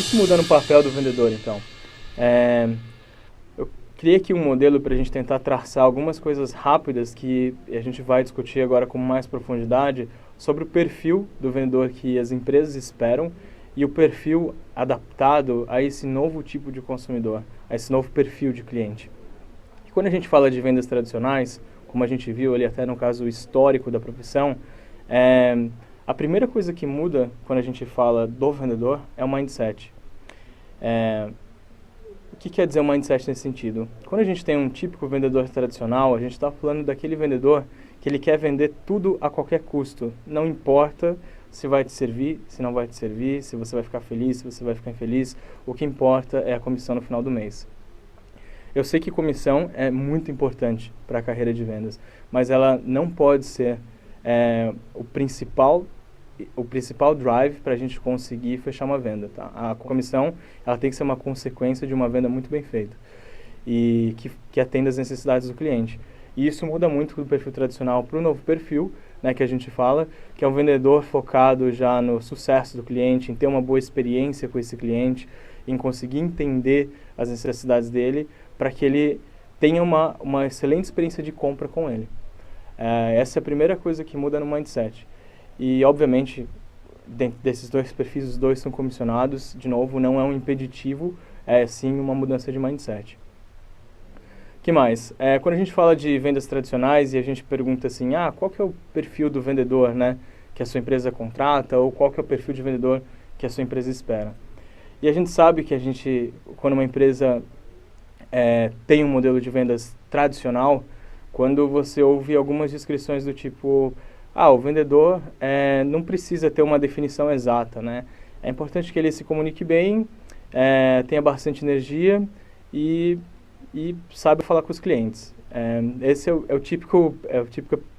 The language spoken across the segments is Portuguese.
que muda no papel do vendedor, então? Eu criei aqui um modelo para a gente tentar traçar algumas coisas rápidas que a gente vai discutir agora com mais profundidade sobre o perfil do vendedor que as empresas esperam e o perfil adaptado a esse novo tipo de consumidor, a esse novo perfil de cliente. E quando a gente fala de vendas tradicionais, como a gente viu ali até no caso histórico da profissão, a primeira coisa que muda quando a gente fala do vendedor é o mindset. O que quer dizer o mindset nesse sentido? Quando a gente tem um típico vendedor tradicional, a gente está falando daquele vendedor que ele quer vender tudo a qualquer custo. Não importa se vai te servir, se não vai te servir, se você vai ficar feliz, se você vai ficar infeliz. O que importa é a comissão no final do mês. Eu sei que comissão é muito importante para a carreira de vendas, mas ela não pode ser o principal drive para a gente conseguir fechar uma venda. Tá? A comissão ela tem que ser uma consequência de uma venda muito bem feita e que atenda às necessidades do cliente. E isso muda muito do perfil tradicional para o novo perfil, né, que a gente fala, que é um vendedor focado já no sucesso do cliente, em ter uma boa experiência com esse cliente, em conseguir entender as necessidades dele, para que ele tenha uma excelente experiência de compra com ele. Essa é a primeira coisa que muda no mindset. E, obviamente, dentro desses dois perfis, os dois são comissionados. De novo, não é um impeditivo, é sim uma mudança de mindset. O que mais? Quando a gente fala de vendas tradicionais e a gente pergunta assim, qual que é o perfil do vendedor, né, que a sua empresa contrata, ou qual que é o perfil de vendedor que a sua empresa espera? E a gente sabe que quando uma empresa tem um modelo de vendas tradicional, quando você ouve algumas descrições do tipo, o vendedor não precisa ter uma definição exata, né? É importante que ele se comunique bem, tenha bastante energia e saiba falar com os clientes. Esse é o típico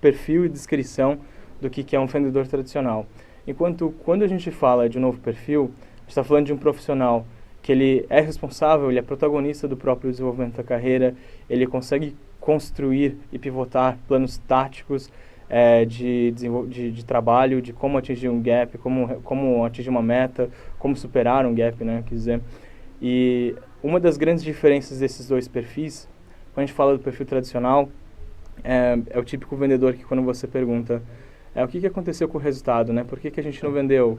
perfil e descrição do que é um vendedor tradicional. Enquanto quando a gente fala de um novo perfil, a gente está falando de um profissional que ele é responsável, ele é protagonista do próprio desenvolvimento da carreira, ele consegue construir e pivotar planos táticos de trabalho, de como atingir um gap, como atingir uma meta, como superar um gap, né, quer dizer. E uma das grandes diferenças desses dois perfis, quando a gente fala do perfil tradicional, é o típico vendedor que quando você pergunta o que aconteceu com o resultado, né, por que a gente não vendeu?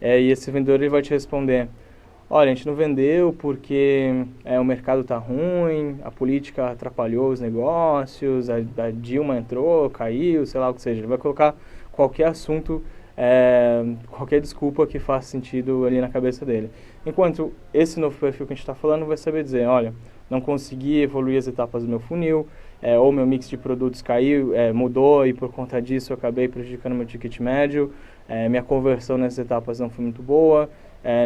E esse vendedor ele vai te responder, olha, a gente não vendeu porque o mercado está ruim, a política atrapalhou os negócios, a Dilma entrou, caiu, sei lá o que seja. Ele vai colocar qualquer assunto, qualquer desculpa que faça sentido ali na cabeça dele. Enquanto esse novo perfil que a gente está falando vai saber dizer, olha, não consegui evoluir as etapas do meu funil, ou meu mix de produtos caiu, mudou e por conta disso eu acabei prejudicando meu ticket médio, minha conversão nessas etapas não foi muito boa,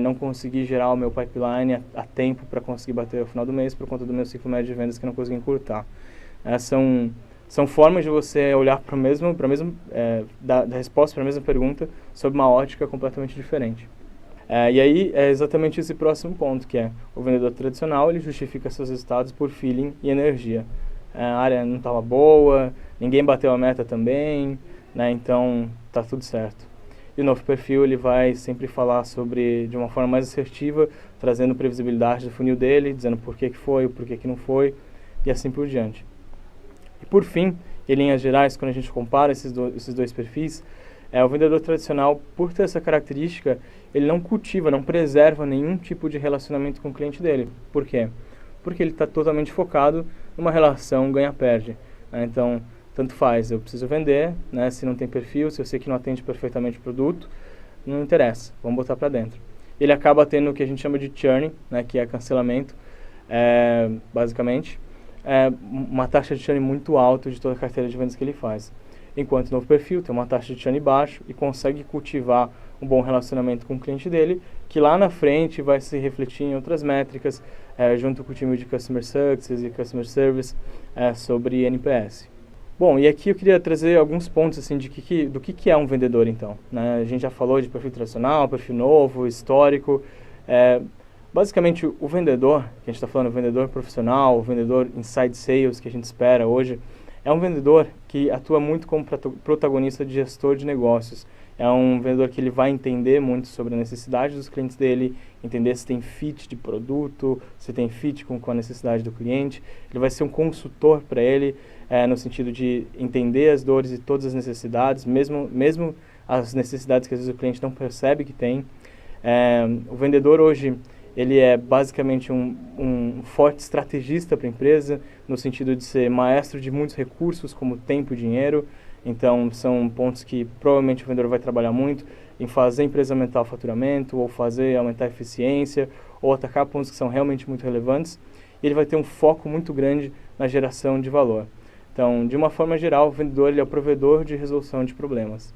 não consegui gerar o meu pipeline a tempo para conseguir bater o final do mês por conta do meu ciclo médio de vendas que não consegui encurtar. São formas de você olhar para da resposta para a mesma pergunta sob uma ótica completamente diferente. E aí é exatamente esse próximo ponto, que é o vendedor tradicional, ele justifica seus resultados por feeling e energia. A área não estava boa, ninguém bateu a meta também, né, então tá tudo certo. E o novo perfil ele vai sempre falar de uma forma mais assertiva, trazendo previsibilidade do funil dele, dizendo por que foi, por que não foi, e assim por diante. E por fim, em linhas gerais, quando a gente compara esses dois perfis, o vendedor tradicional, por ter essa característica, ele não cultiva, não preserva nenhum tipo de relacionamento com o cliente dele. Por quê? Porque ele está totalmente focado numa relação ganha-perde. Né? Então, tanto faz, eu preciso vender, né? Se não tem perfil, se eu sei que não atende perfeitamente o produto, não interessa, vamos botar para dentro. Ele acaba tendo o que a gente chama de churn, né? Que é cancelamento, basicamente, uma taxa de churn muito alta de toda a carteira de vendas que ele faz. Enquanto o novo perfil tem uma taxa de churn baixo e consegue cultivar um bom relacionamento com o cliente dele, que lá na frente vai se refletir em outras métricas, junto com o time de Customer Success e Customer Service, sobre NPS. Bom, e aqui eu queria trazer alguns pontos assim, do que é um vendedor, então. Né? A gente já falou de perfil tradicional, perfil novo, histórico. Basicamente, o vendedor, que a gente está falando, o vendedor profissional, o vendedor inside sales, que a gente espera hoje, é um vendedor que atua muito como protagonista de gestor de negócios. É um vendedor que ele vai entender muito sobre a necessidade dos clientes dele, entender se tem fit de produto, se tem fit com a necessidade do cliente. Ele vai ser um consultor para ele, no sentido de entender as dores e todas as necessidades, mesmo as necessidades que às vezes o cliente não percebe que tem. O vendedor hoje, ele é basicamente um forte estrategista para a empresa, no sentido de ser maestro de muitos recursos, como tempo e dinheiro. Então, são pontos que provavelmente o vendedor vai trabalhar muito em fazer a empresa aumentar o faturamento, ou fazer aumentar a eficiência, ou atacar pontos que são realmente muito relevantes. E ele vai ter um foco muito grande na geração de valor. Então, de uma forma geral, o vendedor ele é o provedor de resolução de problemas.